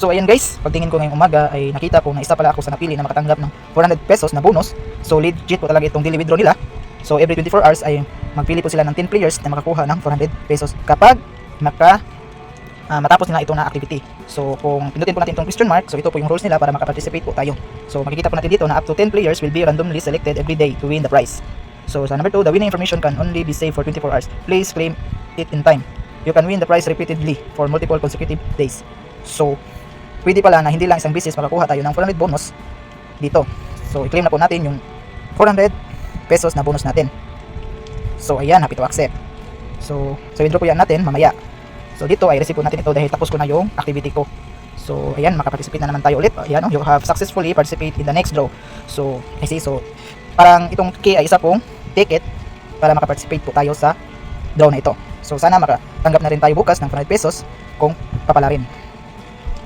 So ayan guys, pagtingin ko ngayong umaga ay nakita ko na isa pala ako sa napili na makatanggap ng 400 pesos na bonus. So legit po talaga itong daily withdraw nila. So every 24 hours ay magpili po sila ng 10 players na makakuha ng 400 pesos kapag matapos nila ito na activity. So kung pindutin po natin itong question mark, so ito po yung rules nila para makaparticipate po tayo. So makikita po natin dito na up to 10 players will be randomly selected every day to win the prize. So sa number 2, the winning information can only be saved for 24 hours. Please claim it in time. You can win the prize repeatedly for multiple consecutive days. So pwede pala na hindi lang isang beses makakuha tayo ng 400 bonus dito. So i-claim na po natin yung 400 pesos na bonus natin. So ayan, happy to accept. So withdraw po yan natin mamaya. So dito ay receive po natin ito dahil tapos ko na yung activity ko. So ayan, makaparticipate na naman tayo ulit. Ayan, you have successfully participate in the next draw. So I see, so parang itong key ay isa pong ticket para makaparticipate po tayo sa draw na ito. So sana makatanggap na rin tayo bukas ng 400 pesos kung papalarin.